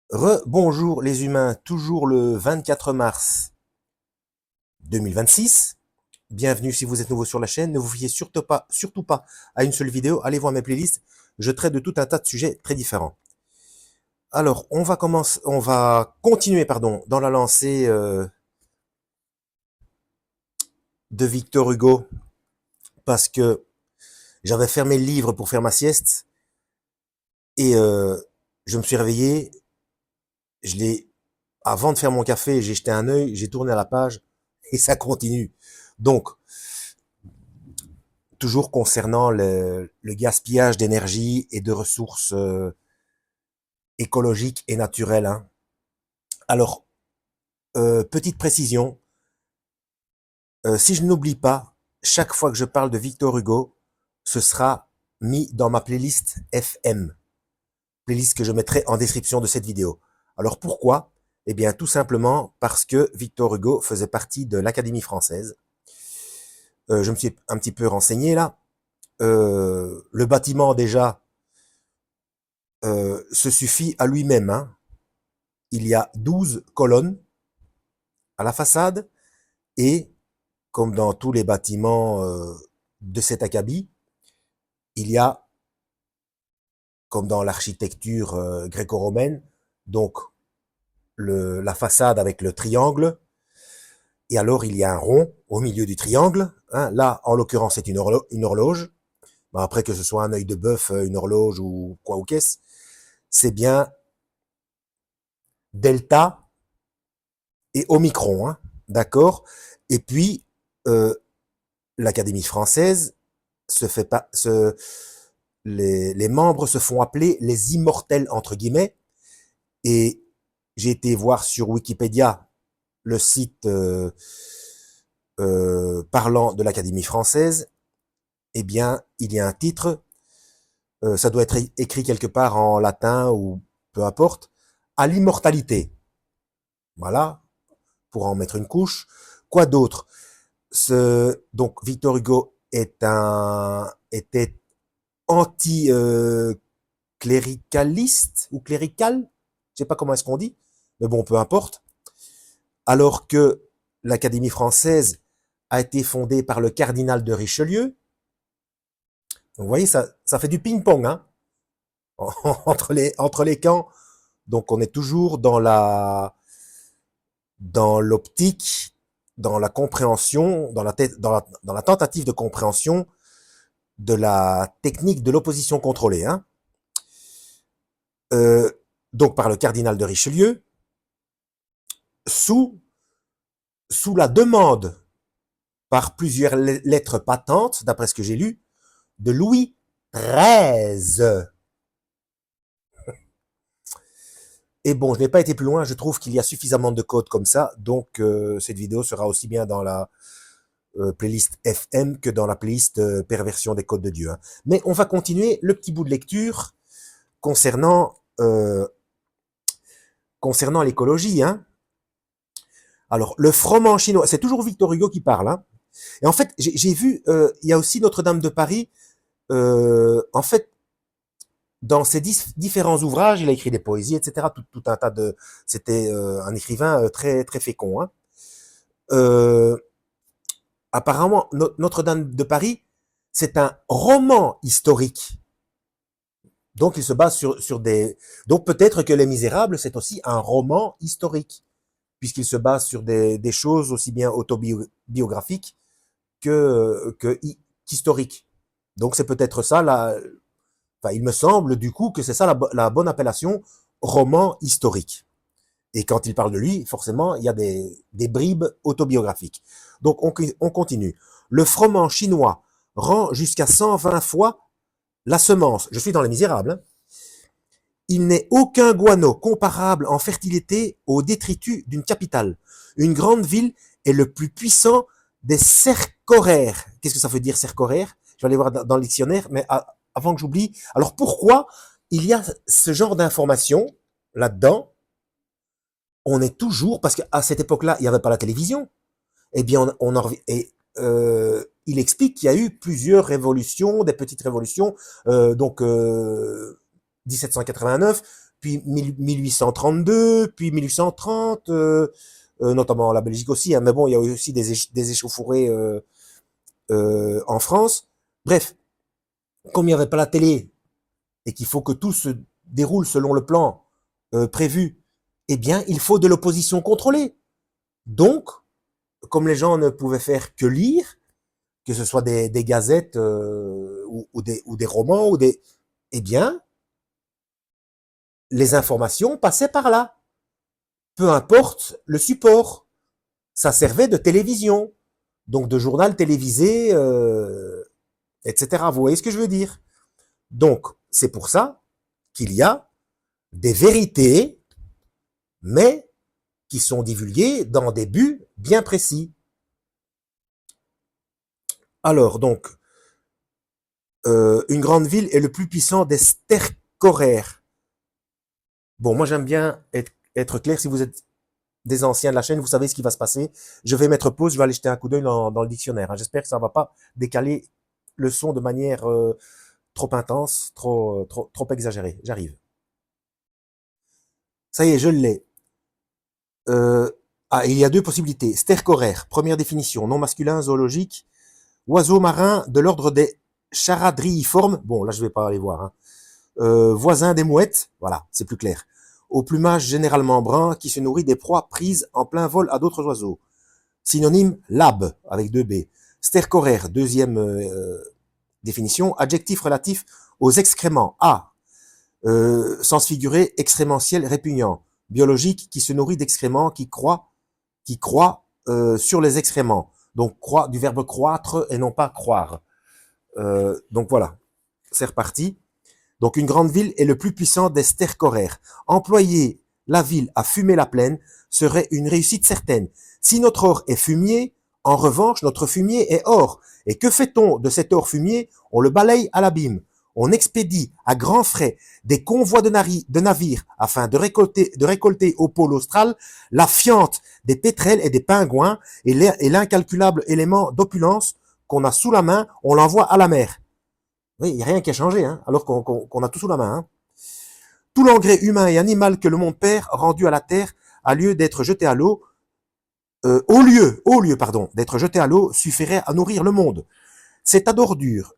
Bonjour les humains, toujours le 24 mars 2026. Bienvenue si vous êtes nouveau sur la chaîne. Ne vous fiez surtout pas à une seule vidéo. Allez voir mes playlists. Je traite de tout un tas de sujets très différents. Alors, on va continuer, pardon, dans la lancée de Victor Hugo parce que j'avais fermé le livre pour faire ma sieste et je me suis réveillé. Avant de faire mon café, j'ai jeté un œil, j'ai tourné à la page et ça continue. Donc, toujours concernant le gaspillage d'énergie et de ressources écologiques et naturelles. Hein. Alors, petite précision, si je n'oublie pas, chaque fois que je parle de Victor Hugo, ce sera mis dans ma playlist FM, playlist que je mettrai en description de cette vidéo. Alors pourquoi? Eh bien tout simplement parce que Victor Hugo faisait partie de l'Académie française. Je me suis un petit peu renseigné là. Le bâtiment déjà se suffit à lui-même. Hein. Il y a 12 colonnes à la façade et, comme dans tous les bâtiments de cet acabit, il y a, comme dans l'architecture gréco-romaine, donc la façade avec le triangle, et alors il y a un rond au milieu du triangle. Hein. Là, en l'occurrence, c'est une horloge. Bon, après, que ce soit un œil de bœuf, une horloge ou quoi ou qu'est-ce, c'est bien delta et omicron, hein, d'accord. Et puis l'Académie française se fait pas, les membres se font appeler les immortels entre guillemets. Et j'ai été voir sur Wikipédia le site parlant de l'Académie française. Eh bien, il y a un titre, ça doit être écrit quelque part en latin ou peu importe, à l'immortalité. Voilà, pour en mettre une couche. Quoi d'autre? Donc Victor Hugo était anti-cléricaliste ou clérical, je sais pas comment est-ce qu'on dit, mais bon, peu importe. Alors que l'Académie française a été fondée par le cardinal de Richelieu. Donc, vous voyez, ça fait du ping-pong, hein, entre les camps. Donc on est toujours dans l'optique, dans la compréhension, dans la tentative de compréhension de la technique de l'opposition contrôlée. Hein. Euh, donc par le cardinal de Richelieu, sous, sous la demande par plusieurs lettres patentes, d'après ce que j'ai lu, de Louis XIII. Et bon, je n'ai pas été plus loin, je trouve qu'il y a suffisamment de codes comme ça, donc cette vidéo sera aussi bien dans la playlist FM que dans la playlist perversion des codes de Dieu. Hein. Mais on va continuer le petit bout de lecture concernant concernant l'écologie. Hein. Alors, le froment chinois, c'est toujours Victor Hugo qui parle. Hein. Et en fait, j'ai vu, il y a aussi Notre-Dame de Paris. En fait, dans ses différents ouvrages, il a écrit des poésies, etc. Tout un tas de. C'était un écrivain très très fécond. Hein. Euh, Apparemment, Notre-Dame de Paris, c'est un roman historique. Donc, il se base sur des. Donc, peut-être que Les Misérables, c'est aussi un roman historique, puisqu'il se base sur des choses aussi bien autobiographiques que qu'historiques. Donc, c'est peut-être ça la. Enfin, il me semble du coup que c'est ça la bonne appellation, roman historique. Et quand il parle de lui, forcément, il y a des bribes autobiographiques. Donc, on continue. Le froment chinois rend jusqu'à 120 fois la semence. Je suis dans Les Misérables. Hein. Il n'est aucun guano comparable en fertilité au détritus d'une capitale. Une grande ville est le plus puissant des cercoraires. Qu'est-ce que ça veut dire cercoraire? Je vais aller voir dans le dictionnaire, mais avant que j'oublie. Alors pourquoi il y a ce genre d'informations là-dedans? On est toujours, parce qu'à cette époque-là, il n'y avait pas la télévision. Eh bien, il explique qu'il y a eu plusieurs révolutions, des petites révolutions, donc 1789, puis 1832, puis 1830, notamment la Belgique aussi, hein, mais bon, il y a aussi des échauffourées en France. Bref, comme il n'y avait pas la télé et qu'il faut que tout se déroule selon le plan prévu, eh bien, il faut de l'opposition contrôlée. Donc, comme les gens ne pouvaient faire que lire, que ce soit des gazettes ou des romans, eh bien, les informations passaient par là. Peu importe le support. Ça servait de télévision, donc de journal télévisé, etc. Vous voyez ce que je veux dire? Donc, c'est pour ça qu'il y a des vérités, mais qui sont divulguées dans des buts bien précis. Alors, donc, une grande ville est le plus puissant des stercoraires. Bon, moi j'aime bien être clair. Si vous êtes des anciens de la chaîne, vous savez ce qui va se passer. Je vais mettre pause, je vais aller jeter un coup d'œil dans le dictionnaire. Hein. J'espère que ça ne va pas décaler le son de manière trop intense, trop exagérée. J'arrive. Ça y est, je l'ai. Il y a deux possibilités. Stercoraire, première définition, nom masculin, zoologique, oiseau marin de l'ordre des charadriiformes. Bon, là je vais pas aller voir. Hein. Voisin des mouettes, voilà, c'est plus clair. Au plumage généralement brun, qui se nourrit des proies prises en plein vol à d'autres oiseaux. Synonyme, lab, avec deux B. Stercoraire, deuxième définition, adjectif relatif aux excréments. A, sens figuré, excrémentiel répugnant. Biologique, qui se nourrit d'excréments, qui croît sur les excréments. Donc, du verbe croître et non pas croire. Donc voilà, c'est reparti. Donc une grande ville est le plus puissant des stercoraires. Employer la ville à fumer la plaine serait une réussite certaine. Si notre or est fumier, en revanche, notre fumier est or. Et que fait-on de cet or fumier? On le balaye à l'abîme. On expédie à grands frais des convois de navires afin de récolter au pôle austral la fiente des pétrels et des pingouins et l'incalculable élément d'opulence qu'on a sous la main, on l'envoie à la mer. Oui, il n'y a rien qui a changé, hein, alors qu'on a tout sous la main. Hein. Tout l'engrais humain et animal que le monde perd, rendu à la terre, a lieu d'être jeté à l'eau, au lieu, d'être jeté à l'eau, suffirait à nourrir le monde. Ces tas d'ordures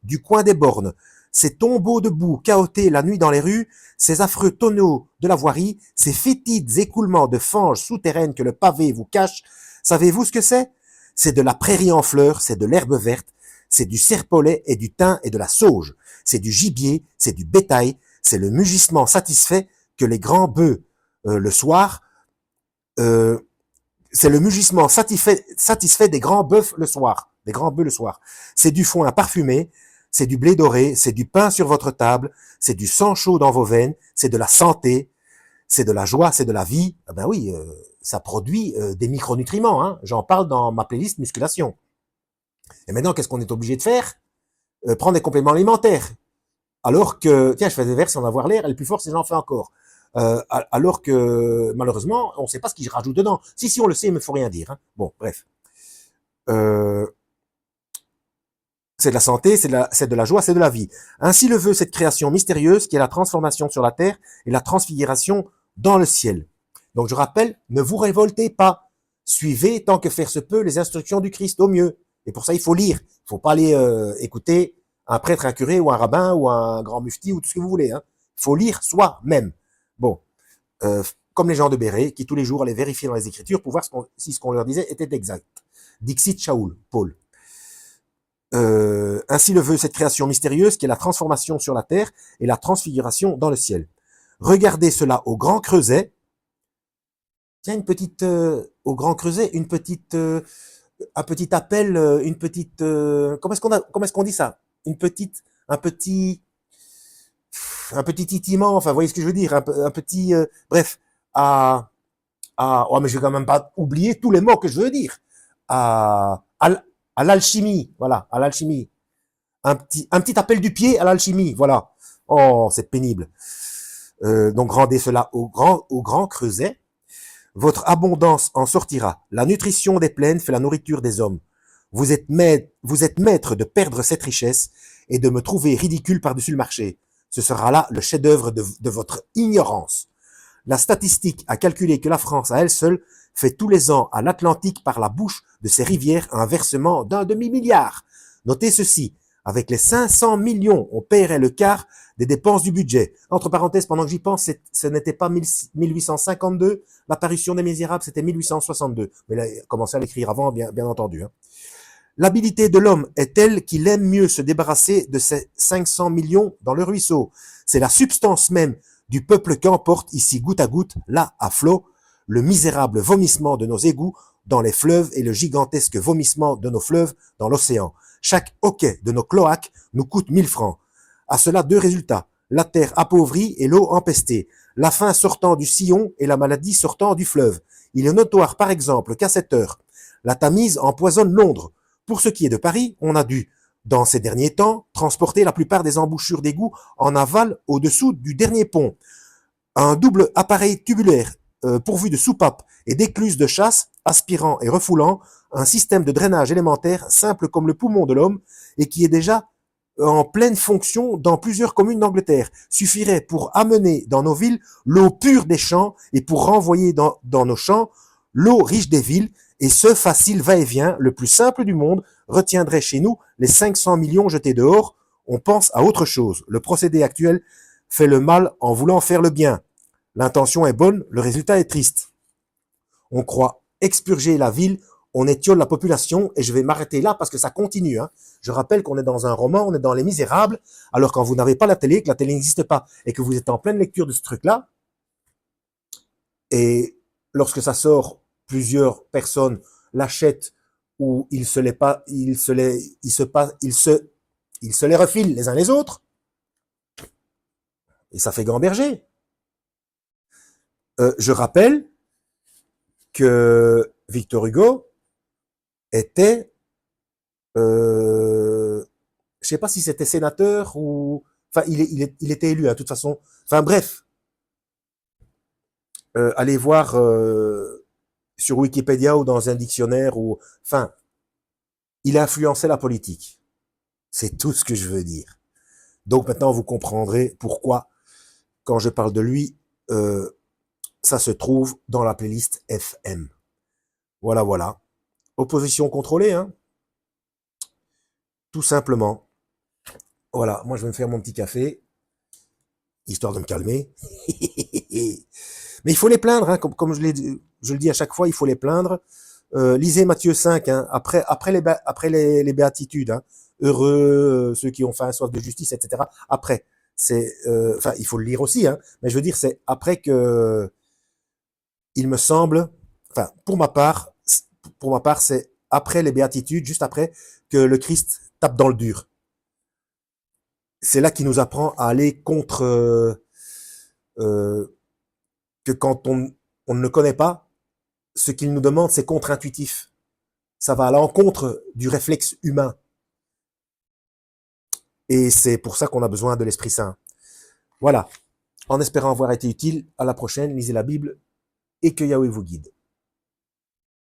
du coin des bornes, ces tombeaux de boue cahotés la nuit dans les rues, ces affreux tonneaux de la voirie, ces fétides écoulements de fanges souterraines que le pavé vous cache, savez-vous ce que c'est? C'est de la prairie en fleurs, c'est de l'herbe verte, c'est du serpolet et du thym et de la sauge. C'est du gibier, c'est du bétail, c'est le mugissement satisfait que les grands bœufs le soir. C'est le mugissement satisfait des grands bœufs le soir. Des grands bœufs le soir. C'est du foin parfumé, c'est du blé doré, c'est du pain sur votre table, c'est du sang chaud dans vos veines, c'est de la santé, c'est de la joie, c'est de la vie. Ah ben oui, ça produit des micronutriments. Hein. J'en parle dans ma playlist musculation. Et maintenant, qu'est-ce qu'on est obligé de faire? Prendre des compléments alimentaires. Alors que, tiens, je fais des vers sans avoir l'air, et le plus fort, c'est j'en fais encore. Alors que, malheureusement, on ne sait pas ce qu'ils rajoutent dedans. Si, on le sait, mais il faut rien dire. Hein. Bon, bref. C'est de la santé, c'est de la joie, c'est de la vie. Ainsi le veut cette création mystérieuse qui est la transformation sur la terre et la transfiguration dans le ciel. Donc je rappelle, ne vous révoltez pas. Suivez, tant que faire se peut, les instructions du Christ au mieux. Et pour ça, il faut lire. Il faut pas aller écouter un prêtre, un curé ou un rabbin ou un grand mufti ou tout ce que vous voulez. Hein. Il faut lire soi-même. Bon, comme les gens de Béret, qui tous les jours allaient vérifier dans les Écritures pour voir si ce qu'on leur disait était exact. Dixit Shaoul, Paul. Ainsi le veut cette création mystérieuse qui est la transformation sur la terre et la transfiguration dans le ciel. Regardez cela au Grand Creuset. Tiens, une petite au Grand Creuset, un petit appel, une petite comment est-ce qu'on dit ça? Un petit titillement, enfin, vous voyez ce que je veux dire, un petit bref, oh, mais je vais quand même pas oublier tous les mots que je veux dire. À l'alchimie, voilà, à l'alchimie. Un petit appel du pied à l'alchimie, voilà. Oh, c'est pénible. Donc rendez cela au grand creuset. Votre abondance en sortira. La nutrition des plaines fait la nourriture des hommes. Vous êtes maître de perdre cette richesse et de me trouver ridicule par-dessus le marché. Ce sera là le chef-d'œuvre de votre ignorance. La statistique a calculé que la France, à elle seule, fait tous les ans à l'Atlantique par la bouche de ses rivières un versement d'1 demi-milliard. Notez ceci, avec les 500 millions, on paierait le quart des dépenses du budget. Entre parenthèses, pendant que j'y pense, ce n'était pas 1852, l'apparition des Misérables, c'était 1862. Mais là, il a commencé à l'écrire avant, bien entendu. Hein. L'habilité de l'homme est telle qu'il aime mieux se débarrasser de ces 500 millions dans le ruisseau. C'est la substance même du peuple qu'emporte ici goutte à goutte, là à flot, le misérable vomissement de nos égouts dans les fleuves et le gigantesque vomissement de nos fleuves dans l'océan. Chaque hoquet de nos cloaques nous coûte 1000 francs. À cela, deux résultats. La terre appauvrie et l'eau empestée. La faim sortant du sillon et la maladie sortant du fleuve. Il est notoire, par exemple, qu'à cette heure, la Tamise empoisonne Londres. Pour ce qui est de Paris, on a dû, dans ces derniers temps, transporter la plupart des embouchures d'égouts en aval au-dessous du dernier pont. Un double appareil tubulaire pourvu de soupapes et d'écluses de chasse, aspirant et refoulant, un système de drainage élémentaire simple comme le poumon de l'homme et qui est déjà en pleine fonction dans plusieurs communes d'Angleterre, suffirait pour amener dans nos villes l'eau pure des champs et pour renvoyer dans nos champs l'eau riche des villes, et ce facile va-et-vient, le plus simple du monde, retiendrait chez nous les 500 millions jetés dehors. On pense à autre chose. Le procédé actuel fait le mal en voulant faire le bien. L'intention est bonne, le résultat est triste. On croit expurger la ville, on étiole la population, et je vais m'arrêter là parce que ça continue. Hein. Je rappelle qu'on est dans un roman, on est dans Les Misérables, alors quand vous n'avez pas la télé, que la télé n'existe pas, et que vous êtes en pleine lecture de ce truc-là, et lorsque ça sort, plusieurs personnes l'achètent ou ils se les refilent les uns les autres, et ça fait gamberger. Je rappelle que Victor Hugo était, je sais pas si c'était sénateur ou, enfin, il était élu, hein, de toute façon. Enfin, bref. Allez voir sur Wikipédia ou dans un dictionnaire ou, enfin, il a influencé la politique. C'est tout ce que je veux dire. Donc maintenant, vous comprendrez pourquoi, quand je parle de lui, ça se trouve dans la playlist FM. Voilà, voilà. Opposition contrôlée, hein. Tout simplement. Voilà, moi je vais me faire mon petit café, histoire de me calmer. Mais il faut les plaindre, hein, comme je le dis à chaque fois, il faut les plaindre. Lisez Matthieu 5, hein, après les béatitudes, hein, heureux ceux qui ont faim, soif de justice, etc. Après, c'est, enfin, il faut le lire aussi, hein, mais je veux dire, c'est après que, il me semble, enfin, pour ma part, c'est après les béatitudes, juste après que le Christ tape dans le dur. C'est là qu'il nous apprend à aller contre, que quand on ne le connaît pas, ce qu'il nous demande, c'est contre-intuitif. Ça va à l'encontre du réflexe humain. Et c'est pour ça qu'on a besoin de l'Esprit Saint. Voilà. En espérant avoir été utile, à la prochaine, lisez la Bible et que Yahweh vous guide.